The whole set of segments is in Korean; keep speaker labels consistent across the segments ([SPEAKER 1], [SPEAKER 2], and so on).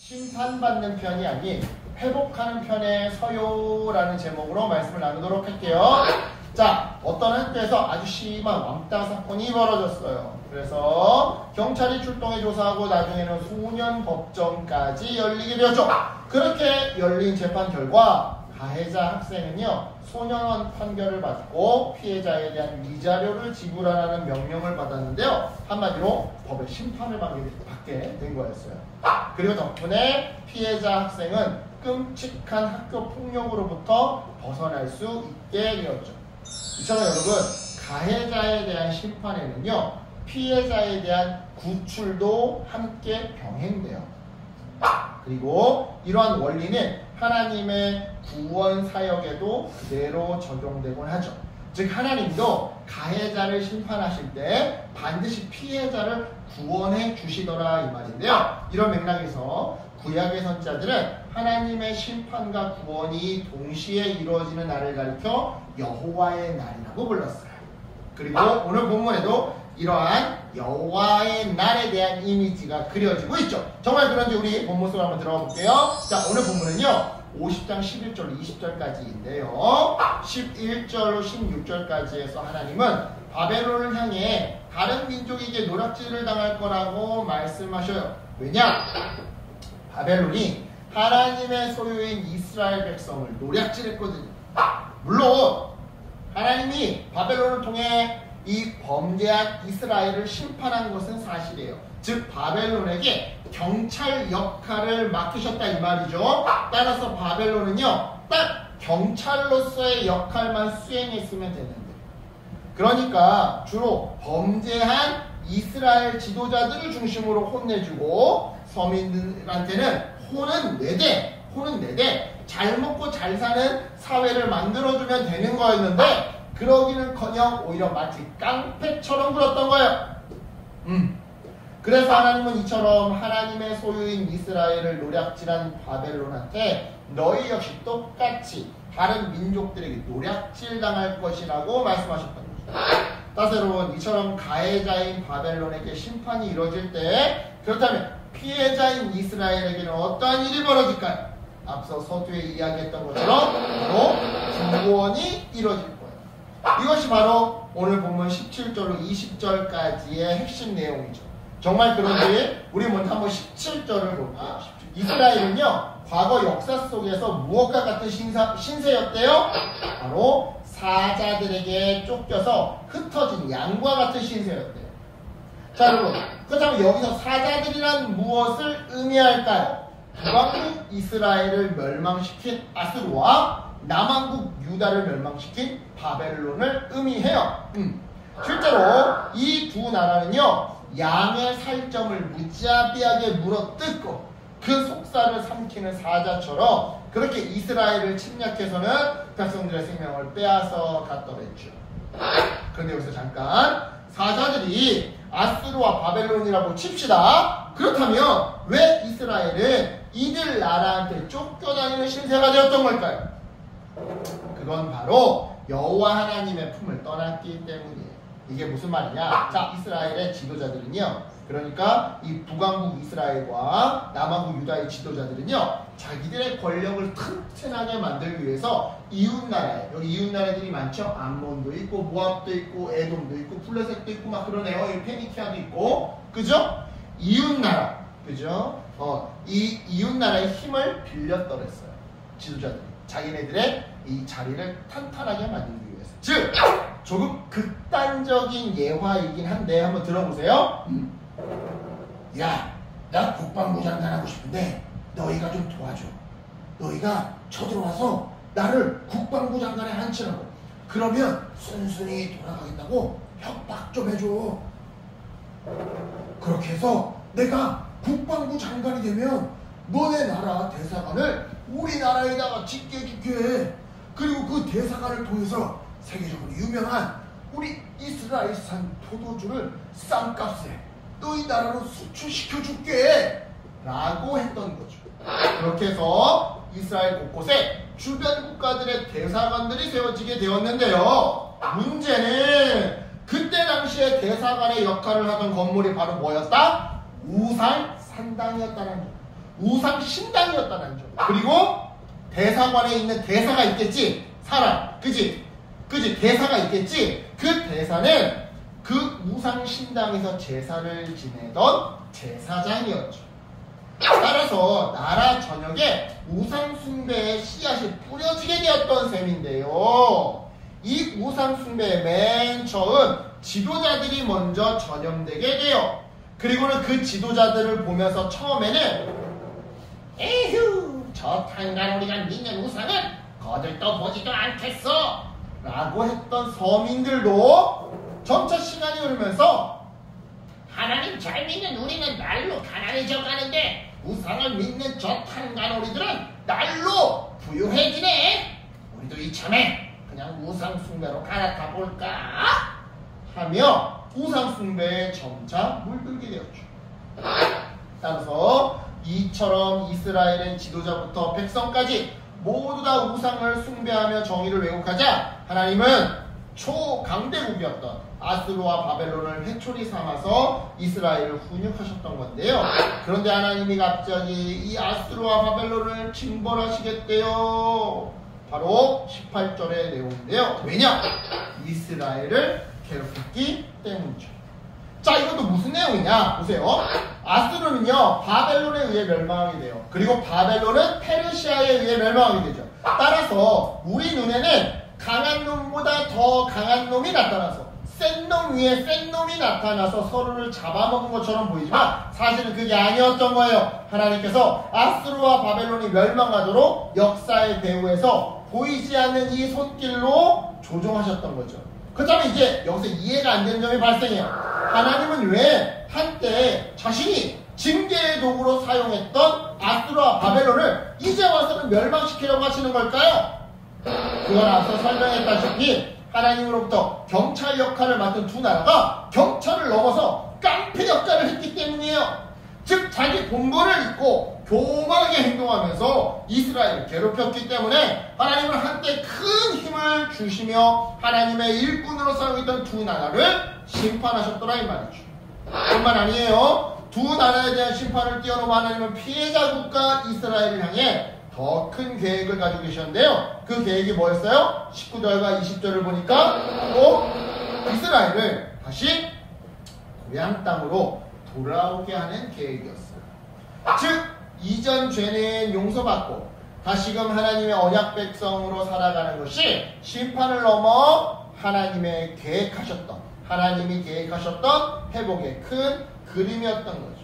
[SPEAKER 1] 심판받는 편이 아닌 회복하는 편의 서요라는 제목으로 말씀을 나누도록 할게요. 자, 어떤 학교에서 아주 심한 왕따 사건이 벌어졌어요. 그래서 경찰이 출동해 조사하고 나중에는 소년 법정까지 열리게 되었죠. 그렇게 열린 재판 결과 가해자 학생은요, 소년원 판결을 받고 피해자에 대한 위자료를 지불하라는 명령을 받았는데요. 한마디로 법의 심판을 받게 된 거였어요. 그리고 덕분에 피해자 학생은 끔찍한 학교 폭력으로부터 벗어날 수 있게 되었죠. 이처럼 여러분, 가해자에 대한 심판에는요, 피해자에 대한 구출도 함께 병행돼요. 그리고 이러한 원리는 하나님의 구원 사역에도 그대로 적용되곤 하죠. 즉 하나님도 가해자를 심판하실 때 반드시 피해자를 구원해 주시더라 이 말인데요. 이런 맥락에서 구약의 선지자들은 하나님의 심판과 구원이 동시에 이루어지는 날을 가리켜 여호와의 날이라고 불렀어요. 그리고 오늘 본문에도 이러한 여호와의 날에 대한 이미지가 그려지고 있죠. 정말 그런지 우리 본문 속으로 한번 들어가 볼게요. 자, 오늘 본문은요 50장 11절로 20절까지인데요 11절로 16절까지에서 하나님은 바벨론을 향해 다른 민족에게 노략질을 당할 거라고 말씀하셔요. 왜냐? 바벨론이 하나님의 소유인 이스라엘 백성을 노략질했거든요. 물론 하나님이 바벨론을 통해 이 범죄한 이스라엘을 심판한 것은 사실이에요. 즉 바벨론에게 경찰 역할을 맡기셨다 이 말이죠. 따라서 바벨론은요 딱 경찰로서의 역할만 수행했으면 되는데, 그러니까 주로 범죄한 이스라엘 지도자들을 중심으로 혼내주고 서민들한테는 혼은 내되 잘 먹고 잘 사는 사회를 만들어주면 되는 거였는데, 그러기는커녕 오히려 마치 깡패처럼 굴었던 거예요. 그래서 하나님은 이처럼 하나님의 소유인 이스라엘을 노략질한 바벨론한테 너희 역시 똑같이 다른 민족들에게 노략질 당할 것이라고 말씀하셨던 거죠. 따라서 여러분, 이처럼 가해자인 바벨론에게 심판이 이루어질 때, 그렇다면 피해자인 이스라엘에게는 어떠한 일이 벌어질까요? 앞서 서두에 이야기했던 것처럼 바로 구원이 이루어질 거예요. 이것이 바로 오늘 본문 17절로 20절까지의 핵심 내용이죠. 정말 그런지 우리 먼저 한번 17절을 볼게요. 이스라엘은요 과거 역사 속에서 무엇과 같은 신세였대요? 바로 사자들에게 쫓겨서 흩어진 양과 같은 신세였대요. 자 여러분, 그렇다면 여기서 사자들이란 무엇을 의미할까요? 북왕국 이스라엘을 멸망시킨 아수르와 남왕국 유다를 멸망시킨 바벨론을 의미해요. 실제로 이 두 나라는요 양의 살점을 무자비하게 물어뜯고 그 속살을 삼키는 사자처럼 그렇게 이스라엘을 침략해서는 백성들의 생명을 빼앗아 갔더랬죠. 그런데 여기서 잠깐, 사자들이 아수르와 바벨론이라고 칩시다. 그렇다면 왜 이스라엘은 이들 나라한테 쫓겨다니는 신세가 되었던 걸까요? 그건 바로 여호와 하나님의 품을 떠났기 때문이에요. 이게 무슨 말이냐? 자, 이스라엘의 지도자들은요, 그러니까 이 북왕국 이스라엘과 남왕국 유다의 지도자들은요, 자기들의 권력을 튼튼하게 만들기 위해서 이웃나라에, 여기 이웃나라들이 많죠? 암몬도 있고 모압도 있고 에돔도 있고 블레셋도 있고 막 그러네요. 이 페니키아도 있고, 그죠? 이웃나라, 그죠? 이 이웃나라의 힘을 빌렸더랬어요. 지도자들이 자기네들의 이 자리를 탄탄하게 만들기 위해서. 즉 조금 극단적인 예화이긴 한데 한번 들어보세요. 야, 나 국방부 장관 하고 싶은데 너희가 좀 도와줘. 너희가 쳐들어와서 나를 국방부 장관에 앉히라고. 그러면 순순히 돌아가겠다고 협박 좀 해줘. 그렇게 해서 내가 국방부 장관이 되면 너네 나라 대사관을 우리나라에다가 짓게 해. 그리고 그 대사관을 통해서 세계적으로 유명한 우리 이스라엘산 포도주를 싼값에 너희 나라로 수출시켜줄게 라고 했던 거죠. 그렇게 해서 이스라엘 곳곳에 주변 국가들의 대사관들이 세워지게 되었는데요, 문제는 그때 당시에 대사관의 역할을 하던 건물이 바로 뭐였다? 우상 산당이었다는 거예요. 우상 신당이었다는 점. 그리고 대사관에 있는 대사가 있겠지. 사람, 그지? 대사가 있겠지. 그 대사는 그 우상 신당에서 제사를 지내던 제사장이었죠. 따라서 나라 전역에 우상 숭배의 씨앗이 뿌려지게 되었던 셈인데요. 이 우상 숭배의 맨 처음 지도자들이 먼저 전염되게 돼요. 그리고는 그 지도자들을 보면서 처음에는 에휴, 저 탄간 우리가 믿는 우상은 거들떠 보지도 않겠어 라고 했던 서민들도 점차 시간이 흐르면서 하나님 잘 믿는 우리는 날로 가난해져 가는데 우상을 믿는 저 탄간오리들은 날로 부유해지네. 우리도 이참에 그냥 우상 숭배로 갈아타 볼까 하며 우상 숭배에 점차 물들게 되었죠. 따라서 이처럼 이스라엘의 지도자부터 백성까지 모두 다 우상을 숭배하며 정의를 왜곡하자 하나님은 초강대국이었던 아수르와 바벨론을 회초리 삼아서 이스라엘을 훈육하셨던 건데요. 그런데 하나님이 갑자기 이 아수르와 바벨론을 징벌하시겠대요. 바로 18절의 내용인데요. 왜냐? 이스라엘을 괴롭혔기 때문이죠. 자, 이것도 무슨 내용이냐? 보세요. 아수르는요, 바벨론에 의해 멸망하게 돼요. 그리고 바벨론은 페르시아에 의해 멸망하게 되죠. 따라서 우리 눈에는 강한 놈보다 더 강한 놈이 나타나서 센 놈 위에 센 놈이 나타나서 서로를 잡아먹은 것처럼 보이지만 사실은 그게 아니었던 거예요. 하나님께서 아수르와 바벨론이 멸망하도록 역사의 배후에서 보이지 않는 이 손길로 조종하셨던 거죠. 그렇다면 이제 여기서 이해가 안 되는 점이 발생해요. 하나님은 왜 한때 자신이 징계의 도구로 사용했던 아수르와 바벨론을 이제 와서는 멸망시키려고 하시는 걸까요? 그건 앞서 설명했다시피 하나님으로부터 경찰 역할을 맡은 두 나라가 경찰을 넘어서 깡패 역할을 했기 때문이에요. 즉 자기 본분을 잊고 교만하게 행동하면서 이스라엘을 괴롭혔기 때문에 하나님은 한때 큰 힘을 주시며 하나님의 일꾼으로 사용했던 두 나라를 심판하셨더라 이 말이죠. 뿐만 아니에요. 두 나라에 대한 심판을 뛰어넘어 하나님은 피해자 국가 이스라엘을 향해 더 큰 계획을 가지고 계셨는데요. 그 계획이 뭐였어요? 19절과 20절을 보니까 또 이스라엘을 다시 고향 땅으로 돌아오게 하는 계획이었어요. 즉 이전 죄는 용서받고 다시금 하나님의 언약 백성으로 살아가는 것이 심판을 넘어 하나님이 계획하셨던 회복의 큰 그림이었던 거죠.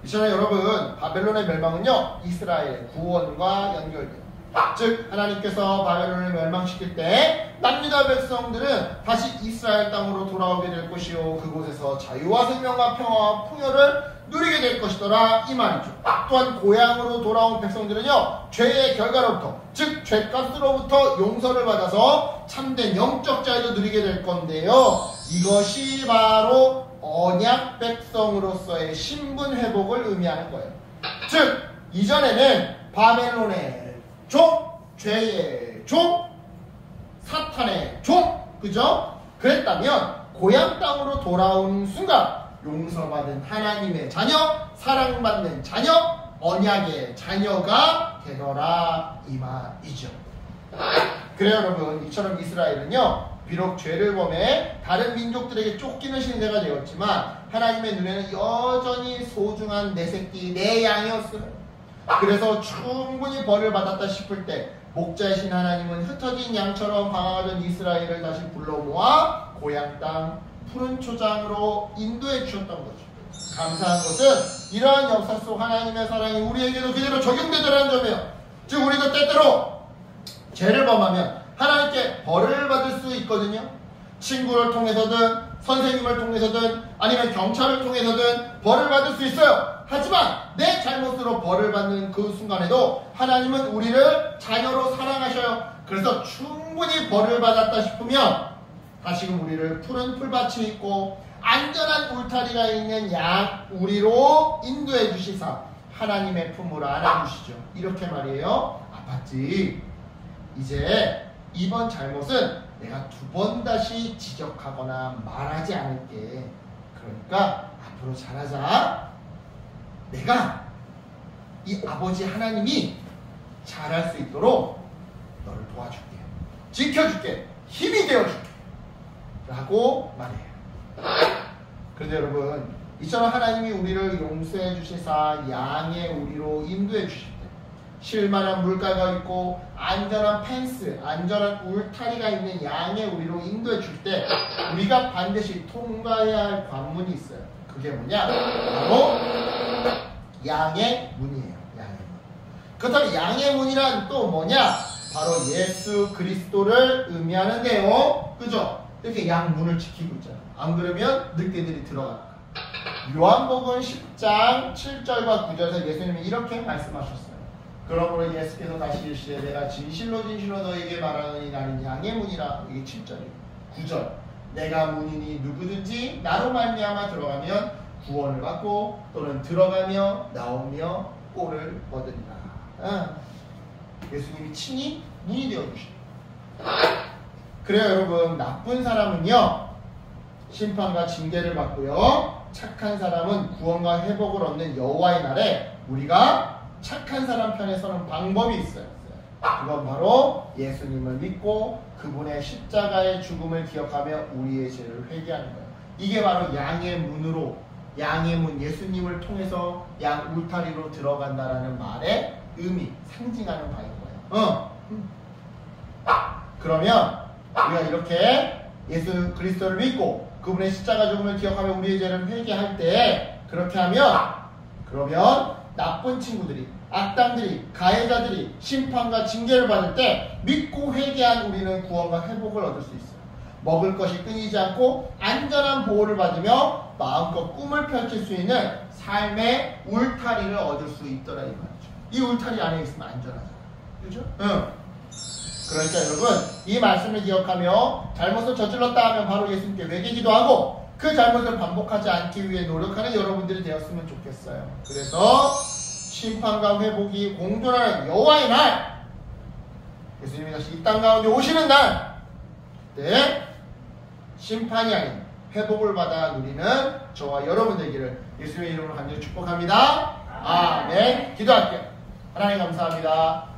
[SPEAKER 1] 이처럼 여러분, 바벨론의 멸망은요, 이스라엘의 구원과 연결돼요. 즉 하나님께서 바벨론을 멸망시킬 때 남유다 백성들은 다시 이스라엘 땅으로 돌아오게 될 것이요, 그곳에서 자유와 생명과 평화와 풍요를 누리게 될 것이더라 이 말이죠. 또한 고향으로 돌아온 백성들은요, 죄의 결과로부터, 즉 죄값으로부터 용서를 받아서 참된 영적 자유도 누리게 될 건데요. 이것이 바로 언약 백성으로서의 신분 회복을 의미하는 거예요. 즉 이전에는 바벨론의 종, 죄의 종, 사탄의 종, 그죠? 그랬다면 고향 땅으로 돌아온 순간 용서받은 하나님의 자녀, 사랑받는 자녀, 언약의 자녀가 되더라 이 말이죠. 그래요 여러분, 이처럼 이스라엘은요, 비록 죄를 범해 다른 민족들에게 쫓기는 신세가 되었지만 하나님의 눈에는 여전히 소중한 내 새끼, 내 양이었어요. 그래서 충분히 벌을 받았다 싶을 때 목자이신 하나님은 흩어진 양처럼 방황하던 이스라엘을 다시 불러 모아 고향 땅 푸른 초장으로 인도해 주셨던 거죠. 감사한 것은 이러한 역사 속 하나님의 사랑이 우리에게도 그대로 적용되더라는 점이에요. 즉 우리도 때때로 죄를 범하면 하나님께 벌을 받을 수 있거든요. 친구를 통해서든 선생님을 통해서든 아니면 경찰을 통해서든 벌을 받을 수 있어요. 하지만 내 잘못으로 벌을 받는 그 순간에도 하나님은 우리를 자녀로 사랑하셔요. 그래서 충분히 벌을 받았다 싶으면 다시금 우리를 푸른 풀밭이 있고 안전한 울타리가 있는 양 우리로 인도해 주시사 하나님의 품으로 안아주시죠. 이렇게 말이에요. 아팠지. 이제 이번 잘못은 내가 두 번 다시 지적하거나 말하지 않을게. 그러니까 앞으로 잘하자. 내가 이 아버지 하나님이 잘할 수 있도록 너를 도와줄게. 지켜줄게. 힘이 되어줄게. 라고 말해요. 그런데 여러분, 이처럼 하나님이 우리를 용서해 주시사 양의 우리로 인도해 주실 때, 쉴만한 물가가 있고 안전한 펜스, 안전한 울타리가 있는 양의 우리로 인도해 줄 때 우리가 반드시 통과해야 할 관문이 있어요. 그게 뭐냐? 바로 양의 문이에요. 양의 문. 그렇다면 양의 문이란 또 뭐냐? 바로 예수 그리스도를 의미하는데요. 그죠? 이렇게 양문을 지키고 있잖아요. 안 그러면 늑대들이 들어가니까. 요한복음 10장 7절과 9절에서 예수님이 이렇게 말씀하셨어요. 그러므로 예수께서 다시 이르시되 내가 진실로 진실로 너에게 말하노니 나는 양의 문이라. 이게 7절이에요. 9절. 내가 문이니 누구든지 나로 말미암아 들어가면 구원을 받고 또는 들어가며 나오며 꼴을 얻으리라. 예수님이 친히 문이 되어주십니다. 그래요 여러분, 나쁜 사람은요 심판과 징계를 받고요, 착한 사람은 구원과 회복을 얻는 여호와의 날에 우리가 착한 사람 편에 서는 방법이 있어요. 그건 바로 예수님을 믿고 그분의 십자가의 죽음을 기억하며 우리의 죄를 회개하는 거예요. 이게 바로 양의 문으로, 양의 문, 예수님을 통해서 양 울타리로 들어간다라는 말의 의미, 상징하는 바인 거예요. 그러면 우리가 이렇게 예수 그리스도를 믿고 그분의 십자가 죽음을 기억하며 우리의 죄를 회개할 때, 그렇게 하면 그러면 나쁜 친구들이, 악당들이, 가해자들이 심판과 징계를 받을 때 믿고 회개한 우리는 구원과 회복을 얻을 수 있어요. 먹을 것이 끊이지 않고 안전한 보호를 받으며 마음껏 꿈을 펼칠 수 있는 삶의 울타리를 얻을 수 있더라 이 말이죠. 이 울타리 안에 있으면 안전하잖아요. 그죠? 그러니까 여러분, 이 말씀을 기억하며 잘못을 저질렀다 하면 바로 예수님께 회개기도 하고 그 잘못을 반복하지 않기 위해 노력하는 여러분들이 되었으면 좋겠어요. 그래서 심판과 회복이 공존하는 여호와의 날, 예수님이 다시 이 땅 가운데 오시는 날, 그때 심판이 아닌 회복을 받아 누리는 저와 여러분 되기를 예수님의 이름으로 간절히 축복합니다. 아멘. 기도할게요. 하나님 감사합니다.